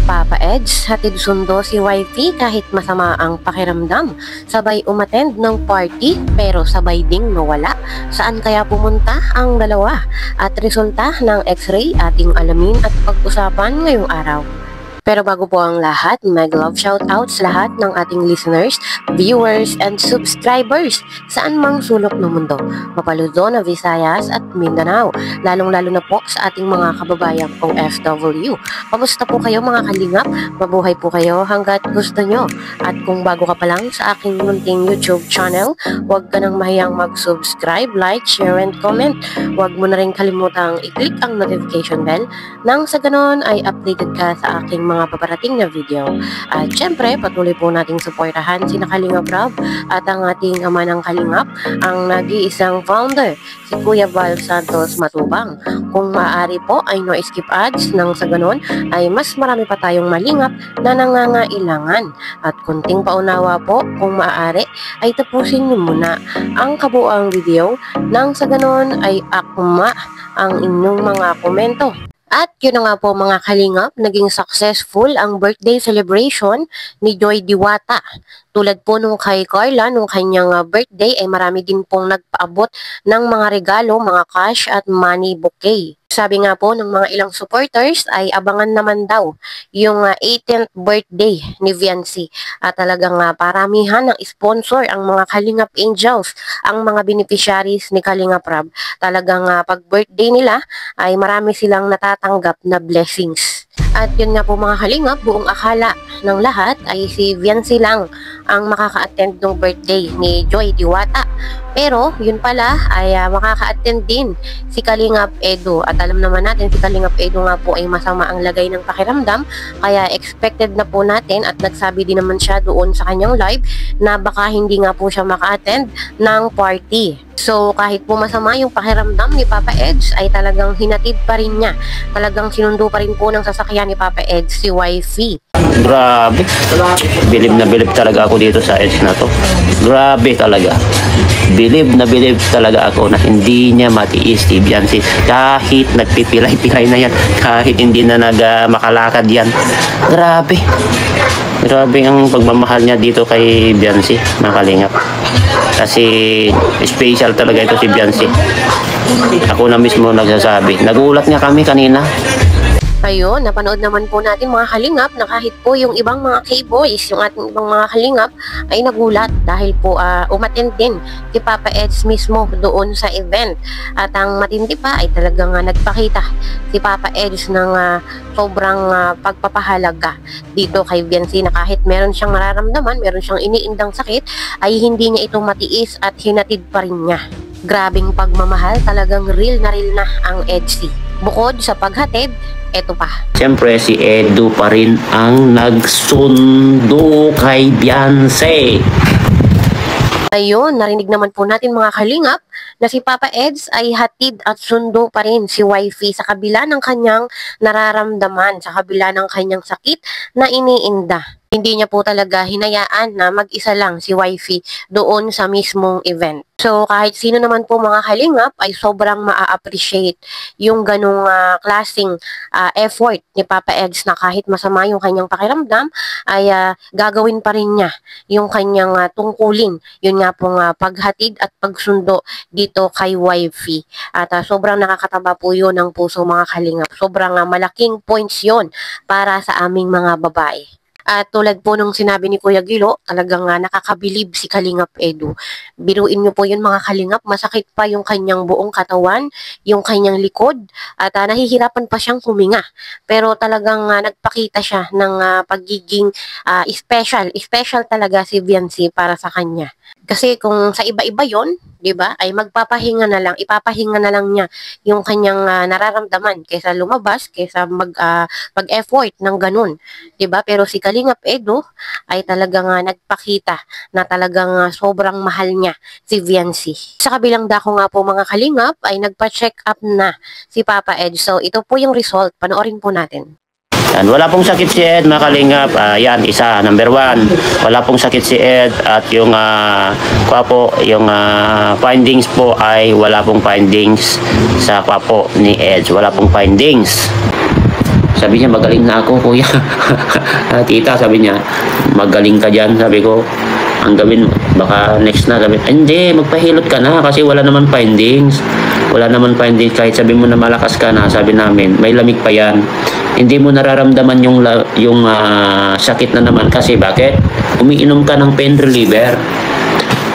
Papa Eds, hatid sundo si wifey kahit masama ang pakiramdam. Sabay umattend ng party pero sabay ding nawala. Saan kaya pumunta ang dalawa? At resulta ng x-ray ating alamin at pag-usapan ngayong araw. Pero bago po ang lahat, mag-love shoutouts lahat ng ating listeners, viewers, and subscribers saan mang sulok ng mundo, Mapaluzon, Visayas at Mindanao, lalong-lalo na po sa ating mga kababayan OFW. Kamusta po kayo mga kalingap? Mabuhay po kayo hanggat gusto nyo. At kung bago ka pa lang sa aking munting YouTube channel, huwag ka nang mahiyang mag-subscribe, like, share, and comment. Huwag mo na rin kalimutang i-click ang notification bell nang sa ganon ay updated ka sa aking mga paparating na video. At syempre, patuloy po nating suportahan si Kalingap Rob at ang ating ama ng Kalingap, ang nag-iisang founder, si Kuya Val Santos Matubang. Kung maaari po ay no skip ads nang sa ganon ay mas marami pa tayong malingap na nangangailangan. At kunting paunawa po, kung maaari ay tapusin niyo muna ang kabuang video nang sa ganon ay akma ang inyong mga komento. At yun na nga po mga kalingap, naging successful ang birthday celebration ni Joy Diwata. Tulad po nung kay Carla, nung kanyang birthday ay marami din pong nagpaabot ng mga regalo, mga cash at money bouquet. Sabi nga po ng mga ilang supporters ay abangan naman daw yung 18th birthday ni Viancy. At talagang paramihan ng sponsor ang mga Kalingap Angels, ang mga beneficiaries ni Kalingap Rob. Talagang pag birthday nila ay marami silang natatanggap na blessings. At yun nga po mga kalingap, buong akala ng lahat ay si Viancy lang ang makaka-attend ng birthday ni Joy Diwata. Pero yun pala ay makaka-attend din si Kalingap Edu. At alam naman natin si Kalingap Edu nga po ay masama ang lagay ng pakiramdam. Kaya expected na po natin at nagsabi din naman siya doon sa kanyang live na baka hindi nga po siya maka-attend ng party. So kahit po masama yung pakiramdam ni Papa Eds ay talagang hinatid pa rin niya. Talagang sinundo pa rin po ng sasakyan ni Papa Eds si wifey. Grabe. Bilib na bilib talaga ako dito sa Eds na to. Grabe talaga. Bilib na bilib talaga ako na hindi niya matiis si Viancy. Kahit nagpipilay-pilay na yan. Kahit hindi na makalakad yan. Grabe. Grabe ang pagmamahal niya dito kay Viancy, mga kalingap. Kasi special talaga ito si Viancy. Ako na mismo nagsasabi. Nagulat nga kami kanina. Ayun, napanood naman po natin mga kalingap na kahit po yung ibang mga K-boys, yung ating ibang mga kalingap ay nagulat dahil po umattend din si Papa Eds mismo doon sa event. At ang matindi pa ay talagang nagpakita si Papa Eds ng sobrang pagpapahalaga dito kay Viancy na kahit meron siyang nararamdaman, meron siyang iniindang sakit, ay hindi niya ito matiis at hinatid pa rin niya. Grabing pagmamahal, talagang real na ang Edsy. Bukod sa paghatid, eto pa. Siyempre si Edu pa rin ang nagsundo kay Viancy. Ayun, narinig naman po natin mga kalingap na si Papa Eds ay hatid at sundo pa rin si wifey sa kabila ng kanyang nararamdaman, sa kabila ng kanyang sakit na iniinda. Hindi niya po talaga hinayaan na mag-isa lang si wifey doon sa mismong event. So kahit sino naman po mga kalingap ay sobrang maa-appreciate yung ganong klaseng effort ni Papa Eds na kahit masama yung kanyang pakiramdam ay gagawin pa rin niya yung kanyang tungkulin. Yun nga pong paghatid at pagsundo dito kay wifey. At sobrang nakakataba po yun ng puso mga kalingap. Sobrang malaking points yun para sa aming mga babae. At tulad po nung sinabi ni Kuya Gilo, talagang nakakabilib si Kalingap Edu. Biruin nyo po yun mga kalingap, masakit pa yung kanyang buong katawan, yung kanyang likod, at nahihirapan pa siyang huminga. Pero talagang nagpakita siya ng pagiging special talaga si Viancy para sa kanya. Kasi kung sa iba-iba yon, 'di ba? Ay magpapahinga na lang, ipapahinga na lang niya yung kanyang nararamdaman kaysa lumabas, kaysa mag-effort ng ganun, 'di ba? Pero si Kalingap Edu ay talagang nagpakita na talagang sobrang mahal niya si Viancy. Sa kabilang dako nga po mga kalingap ay nagpa-check up na si Papa Ed. So ito po yung result, panoorin po natin. Yan, wala pong sakit si Ed, mga kalingap. Yan, isa, number 1. Wala pong sakit si Ed at yung yung findings po ay wala pong findings sa kwapo ni Ed. Wala pong findings. Sabi niya, magaling na ako, kuya. Tita, sabi niya, magaling ka dyan. Sabi ko, ang gawin, baka next na. Sabi, hindi, magpahilot ka na kasi wala naman findings. Wala naman findings. Kahit sabi mo na malakas ka na, sabi namin, may lamig pa yan. Hindi mo nararamdaman yung sakit na naman kasi bakit? Umiinom ka ng pain reliever.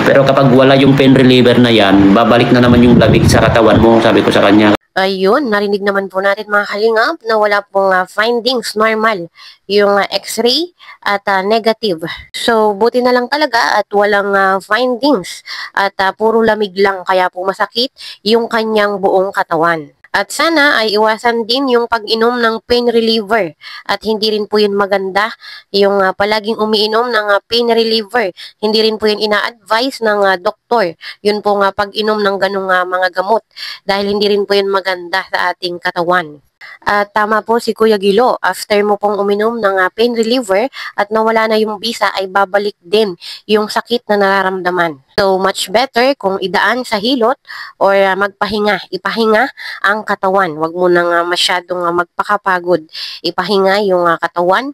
Pero kapag wala yung pain reliever na yan, babalik na naman yung lamig sa katawan mo, sabi ko sa kanya. Ayun, narinig naman po natin mga kalingap na wala pong findings normal yung x-ray at negative. So, buti na lang talaga at walang findings at puro lamig lang kaya po masakit yung kanyang buong katawan. At sana ay iwasan din yung pag-inom ng pain reliever at hindi rin po yun maganda yung palaging umiinom ng pain reliever. Hindi rin po yun ina-advise ng doktor. Yun po nga pag-inom ng ganung mga gamot dahil hindi rin po yun maganda sa ating katawan. At tama po si Kuya Gilo, after mo pong uminom ng pain reliever at nawala na yung bisa ay babalik din yung sakit na nararamdaman. So much better kung idaan sa hilot or ipahinga ang katawan. Huwag mo nang masyadong magpakapagod. Ipahinga yung katawan,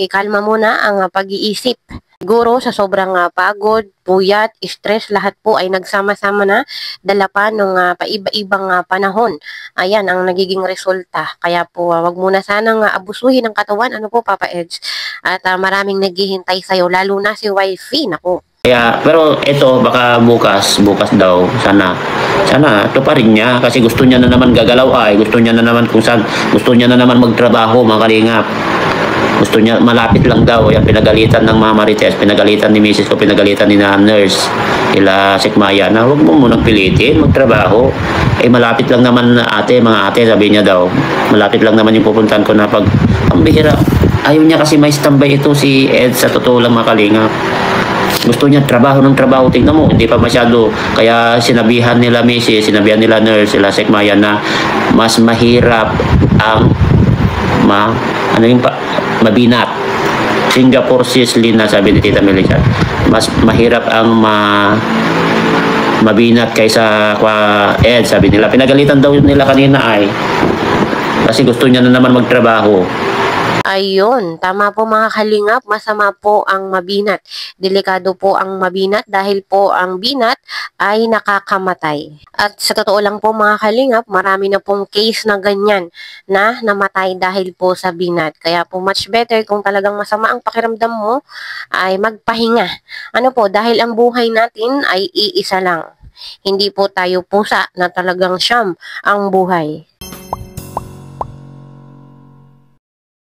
ikalma muna ang pag-iisip. Siguro sa sobrang pagod, puyat, stress, lahat po ay nagsama-sama na dala pa ng paiba-ibang panahon. Ayan ang nagiging resulta. Kaya po wag muna sanang abusuhin ang katawan. Ano po Papa Edge? At maraming naghihintay sa'yo, lalo na si wifey. Naku. Kaya, pero ito baka bukas daw, sana ito pa rin niya kasi gusto niya na naman gagalaw gusto niya na naman gusto niya na naman magtrabaho, mga kalingap. Gusto niya, malapit lang daw. Yan, pinagalitan ng mga Marites, pinagalitan ni Mrs. ko, pinagalitan ni na nurse, ila Sikmaya, na huwag mo munang pilitin, magtrabaho. Malapit lang naman mga ate, sabi niya daw. Malapit lang naman yung pupuntahan ko na pag, ang bihira. Ayaw niya kasi may standby ito si Ed, sa totoo lang, mga kalingap. Gusto niya trabaho ng trabaho. Tingnan mo, hindi pa masyado. Kaya sinabihan nila Mrs., sinabihan nila nurse, sila Sikmaya na mas mahirap ang mabinat. Singapore Sislin na sabi ni Tita Melissa. Mas mahirap ang mabinat kaysa Ed, sabi nila. Pinagalitan daw nila kanina kasi gusto niya na naman magtrabaho. Ayun, tama po mga kalingap, masama po ang mabinat. Delikado po ang mabinat dahil po ang binat ay nakakamatay. At sa totoo lang po mga kalingap, marami na pong case na ganyan na namatay dahil po sa binat. Kaya po much better kung talagang masama ang pakiramdam mo ay magpahinga. Ano po, dahil ang buhay natin ay iisa lang. Hindi po tayo pusa na talagang siyam ang buhay.